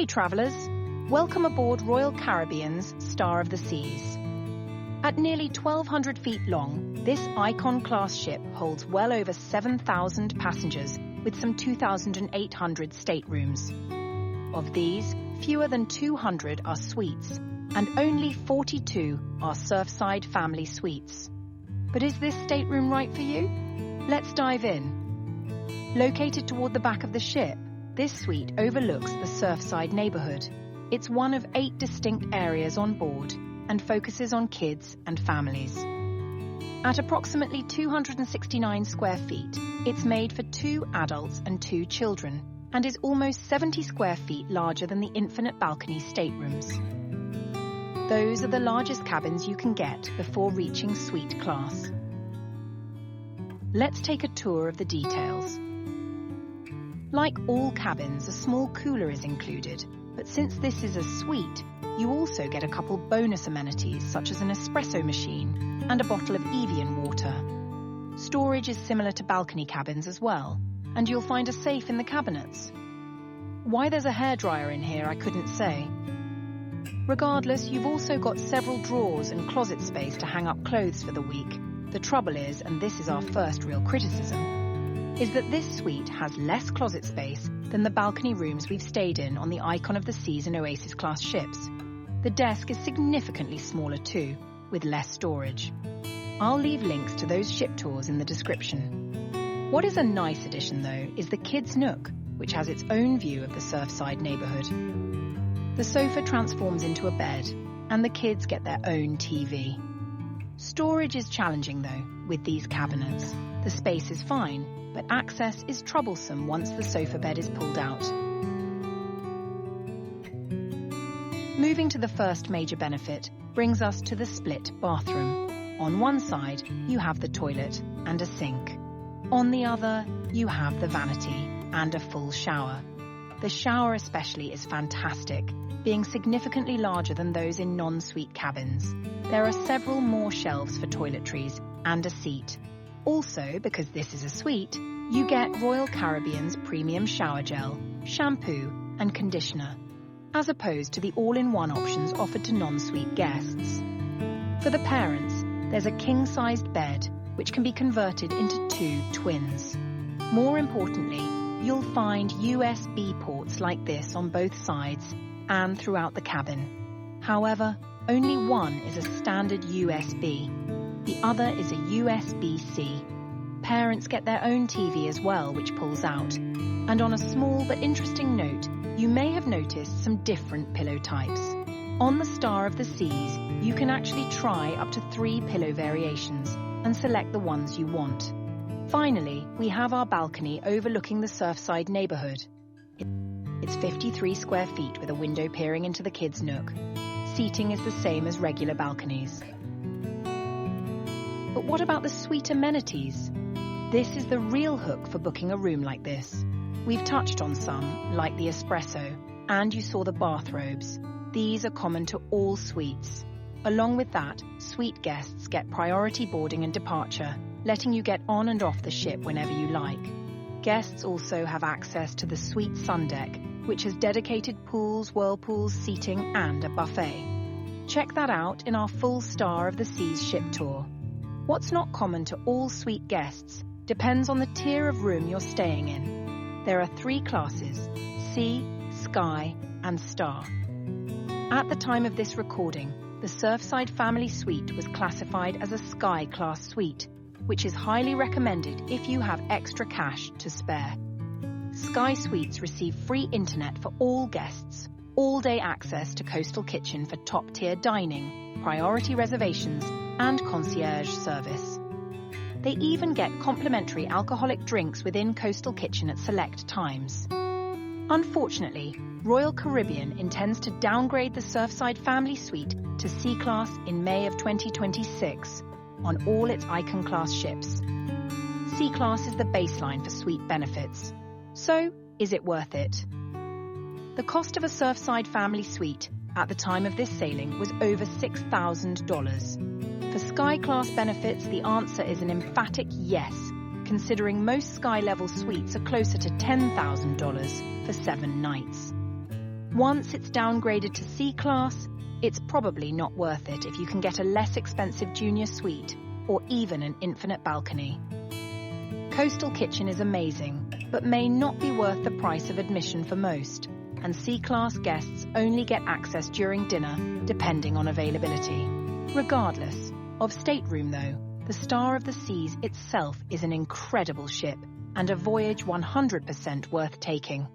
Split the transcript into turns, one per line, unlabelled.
travellers. Welcome aboard Royal Caribbean's Star of the Seas. At nearly 1,200 feet long, this Icon-class ship holds well over 7,000 passengers with some 2,800 staterooms. Of these, fewer than 200 are suites, and only 42 are Surfside Family Suites. But is this stateroom right for you? Let's dive in. Located toward the back of the ship, this suite overlooks the Surfside neighborhood. It's one of 8 distinct areas on board and focuses on kids and families. At approximately 269 square feet, it's made for 2 adults and 2 children, and is almost 70 square feet larger than the infinite balcony staterooms. Those are the largest cabins you can get before reaching suite class. Let's take a tour of the details. Like all cabins, a small cooler is included, but since this is a suite, you also get a couple bonus amenities such as an espresso machine and a bottle of Evian water. Storage is similar to balcony cabins as well, and you'll find a safe in the cabinets. Why there's a hairdryer in here, I couldn't say. Regardless, you've also got several drawers and closet space to hang up clothes for the week. The trouble is, and this is our first real criticism, is that this suite has less closet space than the balcony rooms we've stayed in on the Icon of the Seas and Oasis class ships. The desk is significantly smaller too, with less storage. I'll leave links to those ship tours in the description. What is a nice addition though is the kids' nook, which has its own view of the Surfside neighborhood. The sofa transforms into a bed, and the kids get their own TV. Storage is challenging though, with these cabinets. The space is fine, but access is troublesome once the sofa bed is pulled out. Moving to the first major benefit brings us to the split bathroom. On one side, you have the toilet and a sink. On the other, you have the vanity and a full shower. The shower especially is fantastic, being significantly larger than those in non-suite cabins. There are several more shelves for toiletries and a seat. Also, because this is a suite, you get Royal Caribbean's premium shower gel, shampoo, and conditioner, as opposed to the all-in-one options offered to non-suite guests. For the parents, there's a king-sized bed, which can be converted into 2 twins. More importantly, you'll find USB ports like this on both sides and throughout the cabin. However, only one is a standard USB. The other is a USB-C. Parents get their own TV as well, which pulls out. And on a small but interesting note, you may have noticed some different pillow types. On the Star of the Seas, you can actually try up to 3 pillow variations and select the ones you want. Finally, we have our balcony overlooking the Surfside neighborhood. It's 53 square feet with a window peering into the kids' nook. Seating is the same as regular balconies. But what about the suite amenities? This is the real hook for booking a room like this. We've touched on some, like the espresso, and you saw the bathrobes. These are common to all suites. Along with that, suite guests get priority boarding and departure, letting you get on and off the ship whenever you like. Guests also have access to the suite sun deck, which has dedicated pools, whirlpools, seating, and a buffet. Check that out in our full Star of the Seas ship tour. What's not common to all suite guests depends on the tier of room you're staying in. There are 3 classes: Sea, Sky, and Star. At the time of this recording, the Surfside Family Suite was classified as a Sky class suite, which is highly recommended if you have extra cash to spare. Sky Suites receive free internet for all guests, all-day access to Coastal Kitchen for top-tier dining, priority reservations, and concierge service. They even get complimentary alcoholic drinks within Coastal Kitchen at select times. Unfortunately, Royal Caribbean intends to downgrade the Surfside Family Suite to C-Class in May of 2026 on all its Icon-class ships. C-Class is the baseline for suite benefits. So, is it worth it? The cost of a Surfside Family Suite at the time of this sailing was over $6,000. For Sky-class benefits, the answer is an emphatic yes, considering most Sky-level suites are closer to $10,000 for 7 nights. Once it's downgraded to C class, it's probably not worth it if you can get a less expensive junior suite or even an infinite balcony. Coastal Kitchen is amazing, but may not be worth the price of admission for most, and C-class guests only get access during dinner, depending on availability. Regardless of stateroom though, the Star of the Seas itself is an incredible ship and a voyage 100% worth taking.